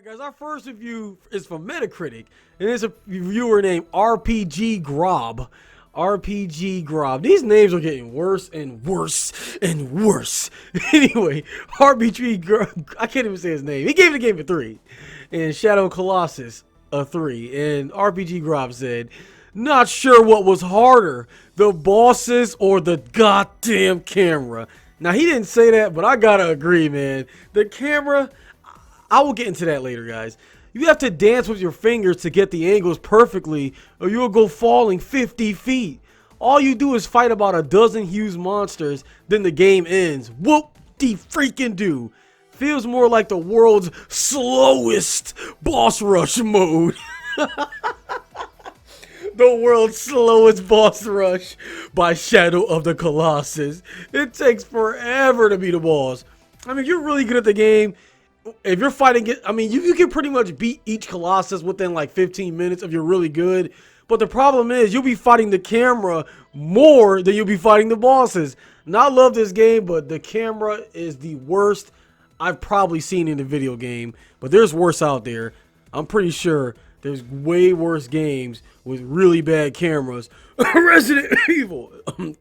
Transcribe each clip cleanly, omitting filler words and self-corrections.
Guys, our first review is from Metacritic, and it's a reviewer named RPG Grob. RPG Grob. These names are getting worse and worse and worse. Anyway, RPG Grob, I can't even say his name. He gave the game a 3. And Shadow of the Colossus a 3. And RPG Grob said, not sure what was harder, the bosses or the goddamn camera. Now, he didn't say that, but I gotta agree, man. The camera, I will get into that later, guys. You have to dance with your fingers to get the angles perfectly, or you'll go falling 50 feet. All you do is fight about a dozen huge monsters, then the game ends. Whoop-de-freaking-do. Feels more like the world's slowest boss rush mode. The world's slowest boss rush by Shadow of the Colossus. It takes forever to beat a boss. I mean, if you're really good at the game, if you're fighting it, I mean, you can pretty much beat each Colossus within like 15 minutes if you're really good. But the problem is you'll be fighting the camera more than you'll be fighting the bosses. Now, I love this game, but the camera is the worst I've probably seen in a video game. But there's worse out there. I'm pretty sure there's way worse games with really bad cameras. Resident Evil.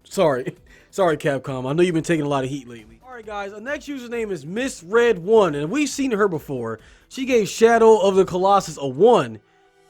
Sorry, Capcom. I know you've been taking a lot of heat lately. Alright guys, our next username is MissRed1, and we've seen her before. She gave Shadow of the Colossus a 1,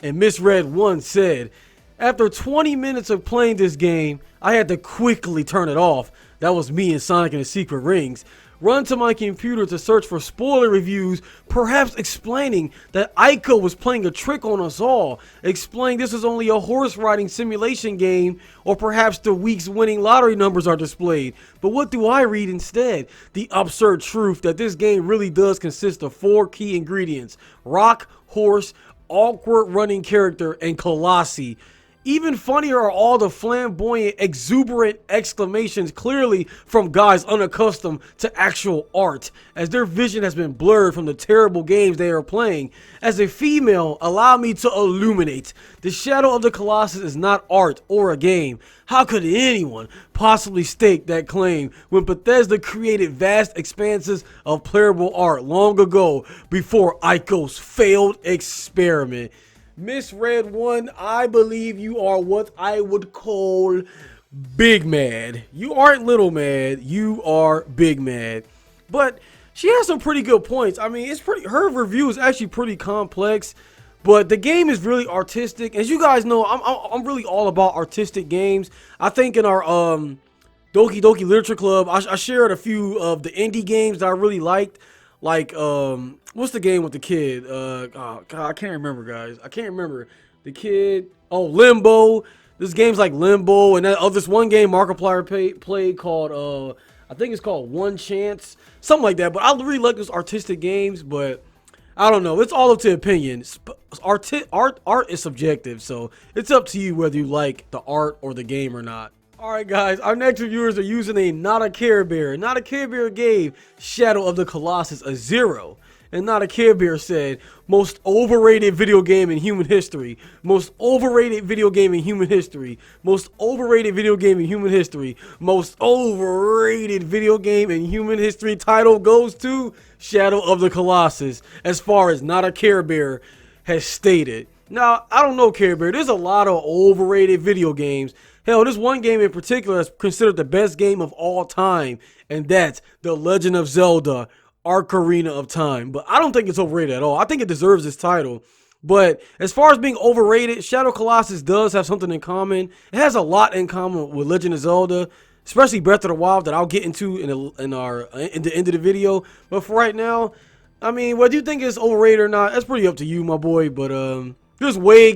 and MissRed1 said, after 20 minutes of playing this game, I had to quickly turn it off. That was me in Sonic and the Secret Rings. Run to my computer to search for spoiler reviews, perhaps explaining that Ico was playing a trick on us all, explaining this is only a horse riding simulation game, or perhaps the week's winning lottery numbers are displayed. But what do I read instead? The absurd truth that this game really does consist of 4 key ingredients: rock, horse, awkward running character, and Colossi. Even funnier are all the flamboyant, exuberant exclamations, clearly from guys unaccustomed to actual art, as their vision has been blurred from the terrible games they are playing. As a female, allow me to illuminate. The Shadow of the Colossus is not art or a game. How could anyone possibly stake that claim when Bethesda created vast expanses of playable art long ago before Ico's failed experiment? MissRed1, I believe you are what I would call big mad. You aren't little mad, you are big mad. But she has some pretty good points. I mean, her review is actually pretty complex, but the game is really artistic. As you guys know, I'm really all about artistic games. I think in our Doki Doki Literature Club, I shared a few of the indie games that I really liked. Like, what's the game with the kid? Oh, God, I can't remember, guys. I can't remember. The kid. Oh, Limbo. This game's like Limbo. And this one game Markiplier played called, I think it's called One Chance. Something like that. But I really like those artistic games. But I don't know. It's all up to opinion. Art is subjective. So it's up to you whether you like the art or the game or not. Alright guys, our next reviewers are using NotACareBear. NotACareBear gave Shadow of the Colossus a 0. And NotACareBear said, most overrated video game in human history. Most overrated video game in human history. Most overrated video game in human history. Most overrated video game in human history title goes to Shadow of the Colossus, as far as NotACareBear has stated. Now, I don't know, Care Bear. There's a lot of overrated video games. Hell, this one game in particular is considered the best game of all time, and that's The Legend of Zelda Ocarina of Time. But I don't think it's overrated at all. I think it deserves this title. But as far as being overrated, Shadow Colossus does have something in common. It has a lot in common with Legend of Zelda, especially Breath of the Wild, that I'll get into in the end of the video. But for right now, I mean, whether you think it's overrated or not, that's pretty up to you, my boy. But there's way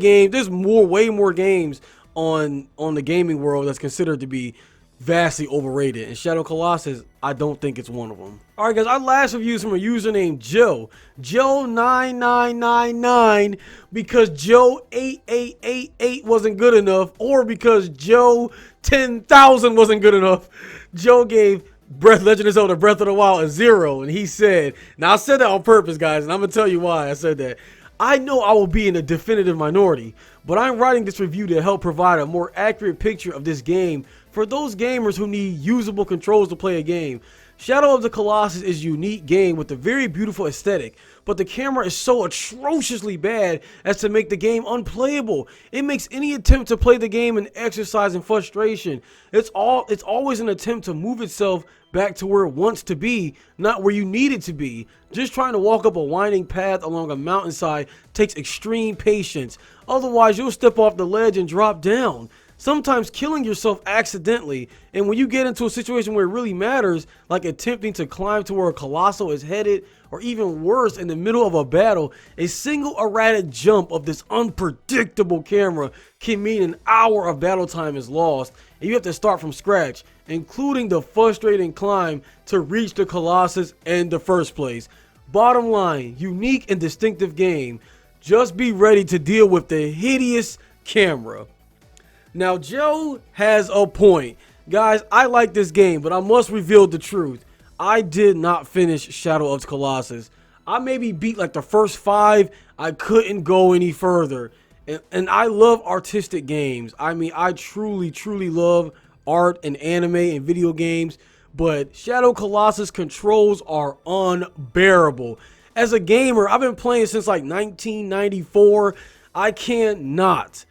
more games on the gaming world that's considered to be vastly overrated, and Shadow Colossus, I don't think it's one of them. Alright guys, our last review is from a user named Joe9999, because Joe 8888 wasn't good enough, or because Joe 10,000 wasn't good enough. Joe gave Legend of Zelda Breath of the Wild a 0, and he said, now I said that on purpose, guys, and I'm gonna tell you why I said that. I know I will be in a definitive minority, but I'm writing this review to help provide a more accurate picture of this game for those gamers who need usable controls to play a game. Shadow of the Colossus is a unique game with a very beautiful aesthetic, but the camera is so atrociously bad as to make the game unplayable. It makes any attempt to play the game an exercise in frustration. It's always an attempt to move itself back to where it wants to be, not where you need it to be. Just trying to walk up a winding path along a mountainside takes extreme patience. Otherwise, you'll step off the ledge and drop down, sometimes killing yourself accidentally. And when you get into a situation where it really matters, like attempting to climb to where a colossal is headed, or even worse, in the middle of a battle, a single erratic jump of this unpredictable camera can mean an hour of battle time is lost, and you have to start from scratch, including the frustrating climb to reach the Colossus in the first place. Bottom line, unique and distinctive game. Just be ready to deal with the hideous camera. Now, Joe has a point. Guys, I like this game, but I must reveal the truth. I did not finish Shadow of the Colossus. I maybe beat like the first 5. I couldn't go any further. And I love artistic games. I mean, I truly love art and anime and video games. But Shadow Colossus controls are unbearable. As a gamer, I've been playing since like 1994. I cannot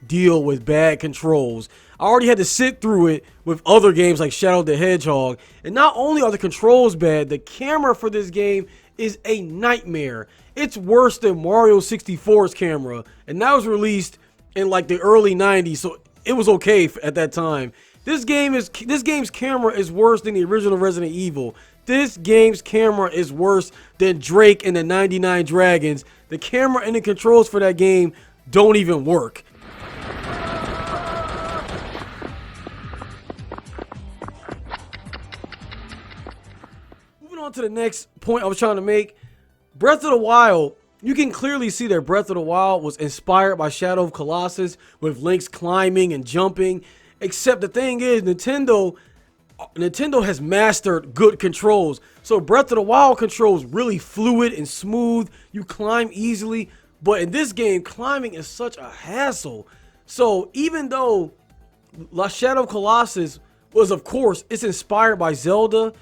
deal with bad controls. I already had to sit through it with other games like Shadow the Hedgehog. And not only are the controls bad, the camera for this game is a nightmare. It's worse than Mario 64's camera. And that was released in like the early 90s, so it was okay at that time. This game's camera is worse than the original Resident Evil. This game's camera is worse than Drake and the 99 Dragons. The camera and the controls for that game don't even work. Moving on to the next point I was trying to make. Breath of the Wild. You can clearly see that Breath of the Wild was inspired by Shadow of Colossus with Link's climbing and jumping. Except the thing is, Nintendo has mastered good controls. So Breath of the Wild controls really fluid and smooth. You climb easily. But in this game, climbing is such a hassle. So even though Shadow of Colossus was, of course, it's inspired by Zelda,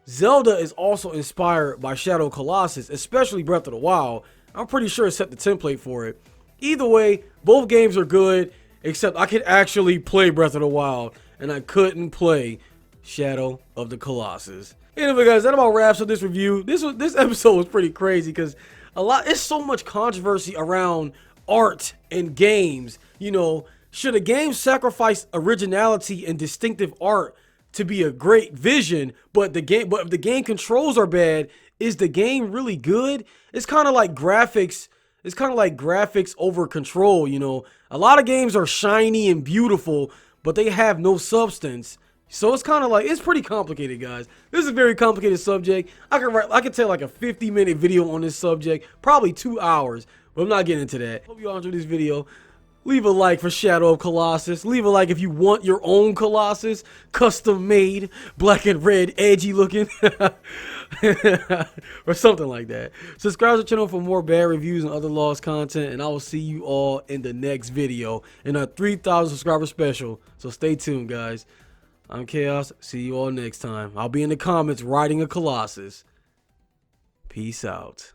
Zelda is also inspired by Shadow of Colossus, especially Breath of the Wild. I'm pretty sure it set the template for it. Either way, both games are good, except I could actually play Breath of the Wild, and I couldn't play Shadow of the Colossus. Anyway, guys, that about wraps up this review. This episode was pretty crazy because it's so much controversy around art and games. You know, should a game sacrifice originality and distinctive art to be a great vision, but if the game controls are bad, is the game really good? It's kind of like graphics. It's kind of like graphics over control, you know. A lot of games are shiny and beautiful, but they have no substance. So it's kind of like, it's pretty complicated, guys. This is a very complicated subject. I could tell like a 50-minute video on this subject, probably 2 hours, but I'm not getting into that. Hope you all enjoyed this video. Leave a like for Shadow of Colossus. Leave a like if you want your own Colossus, custom made, black and red, edgy looking, or something like that. Subscribe to the channel for more bad reviews and other lost content, and I will see you all in the next video in a 3,000 subscriber special. So stay tuned, guys. I'm Khaos. See you all next time. I'll be in the comments riding a Colossus. Peace out.